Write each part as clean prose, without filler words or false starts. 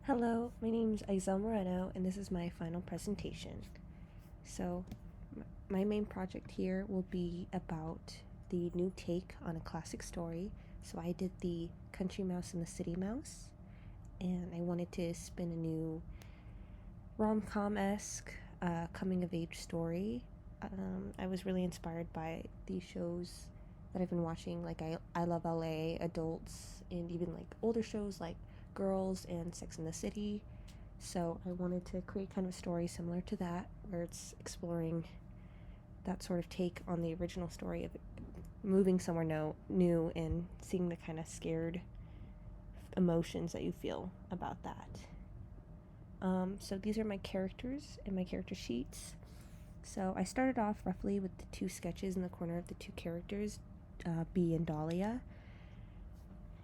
Hello, my name is Aizel Moreno, and this is my final presentation. So, my main project here will be about the new take on a classic story. So, I did the Country Mouse and the City Mouse, and I wanted to spin a new rom-com esque coming of age story. I was really inspired by these shows that I've been watching, like I Love LA, Adults, and even like older shows like Girls and Sex and the City. So I wanted to create kind of a story similar to that, where it's exploring that sort of take on the original story of moving somewhere new and seeing the kind of scared emotions that you feel about that. So these are my characters and my character sheets. So I started off roughly with the two sketches in the corner of the two characters, Bee and Dahlia.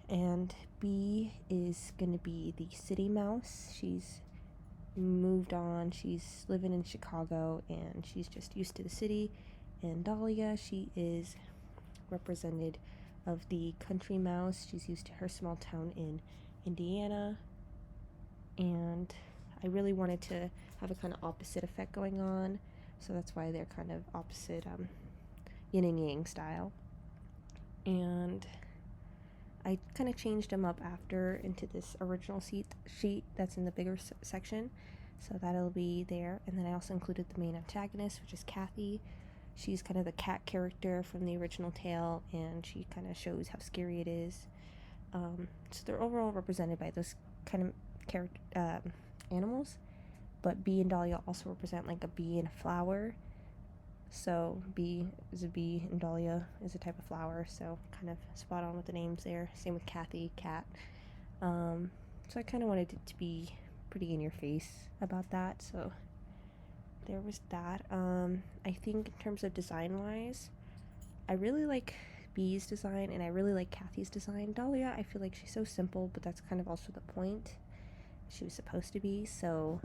And Bee is going to be the city mouse. She's moved on, she's living in Chicago, and she's just used to the city. And Dahlia, she is represented of the country mouse. She's used to her small town in Indiana. And I really wanted to have a kind of opposite effect going on, so that's why they're kind of opposite yin and yang style. And I kind of changed them up after into this original sheet that's in the bigger section, so that'll be there. And then I also included the main antagonist, which is Kathy. She's kind of the cat character from the original tale, and she kind of shows how scary it is. So they're overall represented by those kind of animals, but Bee and Dahlia also represent like a bee and a flower. So Bee is a bee and Dahlia is a type of flower, so kind of spot on with the names there. Same with Kathy, cat. So I kind of wanted it to be pretty in your face about that, so there was that. I think in terms of design wise, I really like Bee's design and I really like Kathy's design. Dahlia, I feel like she's so simple, but that's kind of also the point. She was supposed to be, so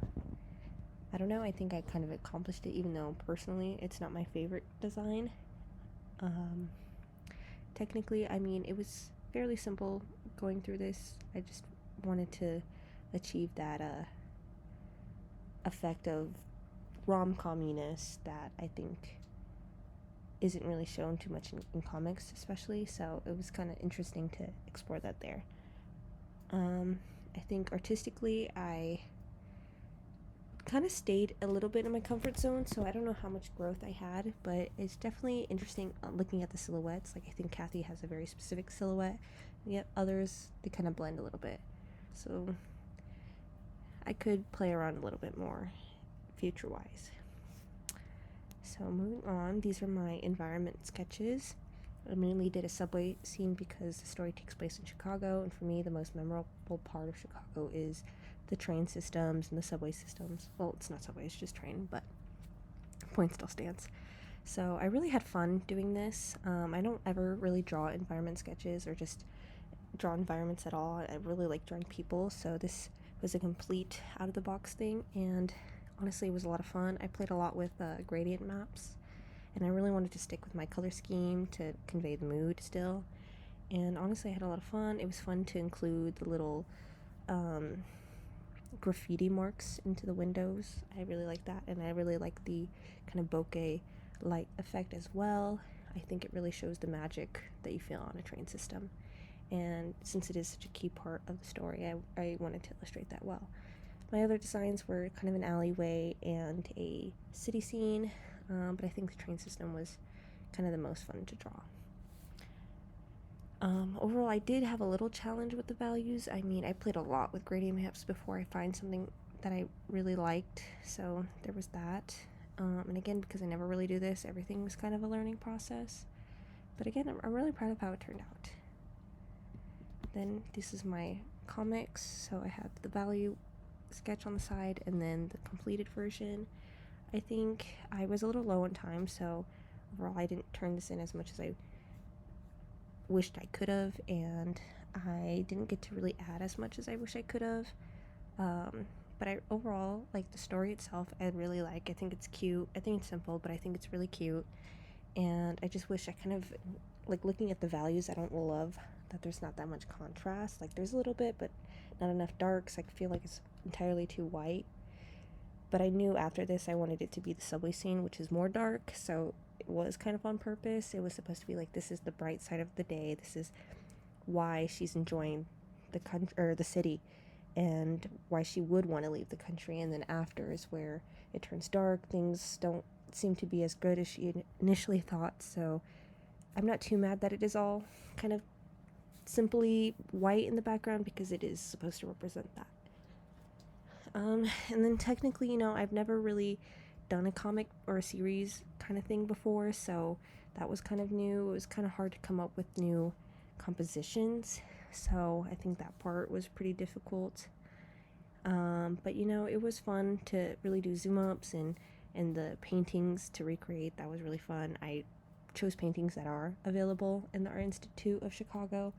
I don't know, I think I kind of accomplished it, even though personally it's not my favorite design. Technically, I mean, it was fairly simple going through this. I just wanted to achieve that effect of rom-communess that I think isn't really shown too much in comics, especially, so it was kind of interesting to explore that there. I think artistically, I kind of stayed a little bit in my comfort zone, so I don't know how much growth I had, but it's definitely interesting looking at the silhouettes. Like, I think Kathy has a very specific silhouette, and yet others, they kind of blend a little bit. So I could play around a little bit more future-wise. So moving on, these are my environment sketches. I mainly did a subway scene because the story takes place in Chicago, and for me, the most memorable part of Chicago is the train systems and the subway systems. Well, it's not subway, it's just train, but point still stands. So I really had fun doing this. I don't ever really draw environment sketches or just draw environments at all. I really like drawing people, so this was a complete out-of-the-box thing, and honestly, it was a lot of fun. I played a lot with gradient maps, and I really wanted to stick with my color scheme to convey the mood still. And honestly, I had a lot of fun. It was fun to include the little graffiti marks into the windows. I really like that, and I really like the kind of bokeh light effect as well. I think it really shows the magic that you feel on a train system, and since it is such a key part of the story, I wanted to illustrate that well. My other designs were kind of an alleyway and a city scene, but I think the train system was kind of the most fun to draw. Overall, I did have a little challenge with the values. I mean, I played a lot with gradient maps before I find something that I really liked, so there was that. And again, because I never really do this, everything was kind of a learning process. But again, I'm really proud of how it turned out. Then this is my comics, so I have the value sketch on the side and then the completed version. I think I was a little low on time, so overall I didn't turn this in as much as I wished I could have, and I didn't get to really add as much as I wish I could have. But I overall like the story itself. I really like. I think it's cute. I think it's simple, but I think it's really cute. And I just wish I kind of like looking at the values. I don't love that there's not that much contrast. Like there's a little bit, but not enough darks. I feel like it's entirely too white. But I knew after this I wanted it to be the subway scene, which is more dark, so it was kind of on purpose. It was supposed to be like, this is the bright side of the day. This is why she's enjoying the country or the city, and why she would want to leave the country. And then after is where it turns dark. Things don't seem to be as good as she initially thought. So I'm not too mad that it is all kind of simply white in the background, because it is supposed to represent that. And then technically, I've never really done a comic or a series kind of thing before, so that was kind of new. It was kind of hard to come up with new compositions, so I think that part was pretty difficult. But it was fun to really do zoom ups and the paintings to recreate. That was really fun. I chose paintings that are available in the Art Institute of Chicago,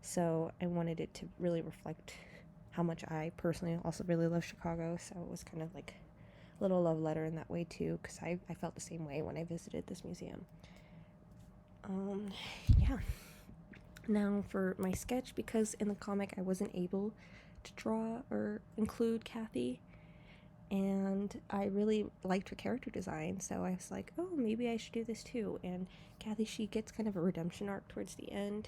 so I wanted it to really reflect how much I personally also really love Chicago. So it was kind of like a little love letter in that way too, because I felt the same way when I visited this museum. Yeah. Now for my sketch, because in the comic I wasn't able to draw or include Kathy, and I really liked her character design, so I was like, oh, maybe I should do this too. And Kathy, she gets kind of a redemption arc towards the end,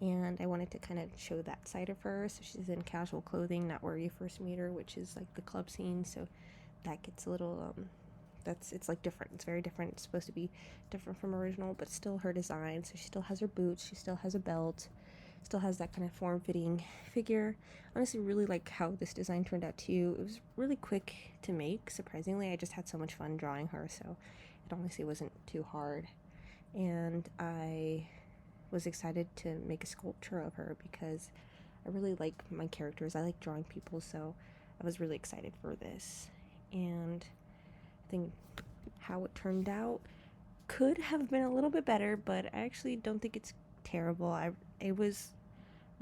and I wanted to kind of show that side of her. So she's in casual clothing, not where you first meet her, which is like the club scene. So that gets a little it's like different. It's very different. It's supposed to be different from original, but still her design. So she still has her boots, she still has a belt, still has that kind of form-fitting figure. Honestly, really like how this design turned out too. It was really quick to make, surprisingly. I just had so much fun drawing her, so it honestly wasn't too hard. And I was excited to make a sculpture of her because I really like my characters. I like drawing people, so I was really excited for this. And I think how it turned out could have been a little bit better, but I actually don't think it's terrible. I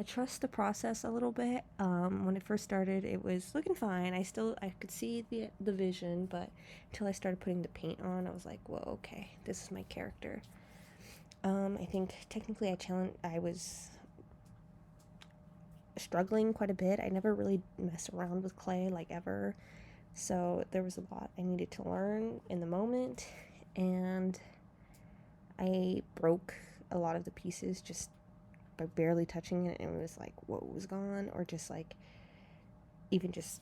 trust the process a little bit. When it first started, it was looking fine. I could see the vision, but until I started putting the paint on, I was like, whoa, okay, this is my character. I think technically I was struggling quite a bit. I never really messed around with clay like ever, so there was a lot I needed to learn in the moment, and I broke a lot of the pieces just by barely touching it, and it was like what was gone, or just like even just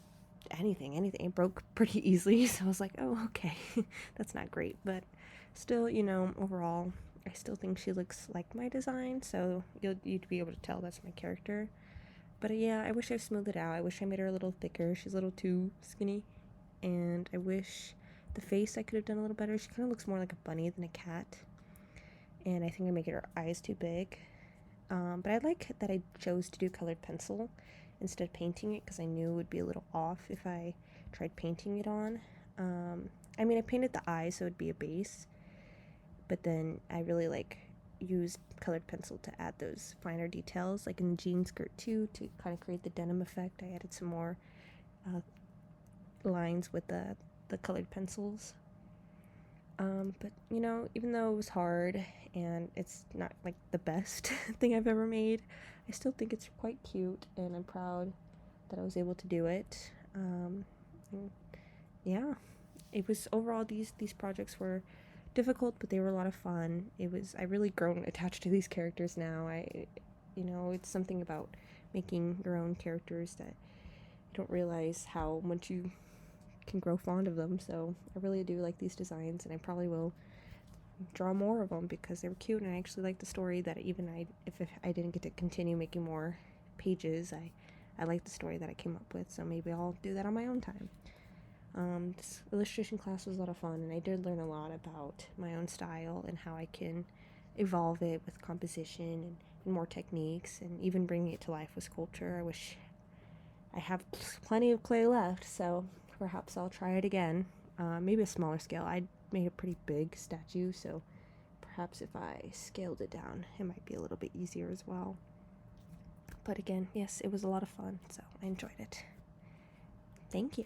anything it broke pretty easily. So I was like, oh, okay. That's not great, but still, overall I still think she looks like my design, so you'd be able to tell that's my character. But yeah, I wish I smoothed it out. I wish I made her a little thicker. She's a little too skinny, and I wish the face I could have done a little better. She kind of looks more like a bunny than a cat, and I think I make her eyes too big. But I like that I chose to do colored pencil instead of painting it, because I knew it would be a little off if I tried painting it on. I painted the eyes so it'd be a base, but then I really used colored pencil to add those finer details, like in the jean skirt too, to kind of create the denim effect. I added some more lines with the colored pencils. But even though it was hard and it's not like the best thing I've ever made, I still think it's quite cute, and I'm proud that I was able to do it. And yeah, it was overall, these projects were difficult, but they were a lot of fun. I really grown attached to these characters now. It's something about making your own characters that you don't realize how much you can grow fond of them. So I really do like these designs, and I probably will draw more of them because they were cute, and I actually like the story that if I didn't get to continue making more pages, I like the story that I came up with, so maybe I'll do that on my own time. This illustration class was a lot of fun, and I did learn a lot about my own style and how I can evolve it with composition and more techniques, and even bringing it to life with sculpture. I wish I have plenty of clay left, so perhaps I'll try it again. Maybe a smaller scale. I made a pretty big statue, so perhaps if I scaled it down, it might be a little bit easier as well. But again, yes, it was a lot of fun, so I enjoyed it. Thank you.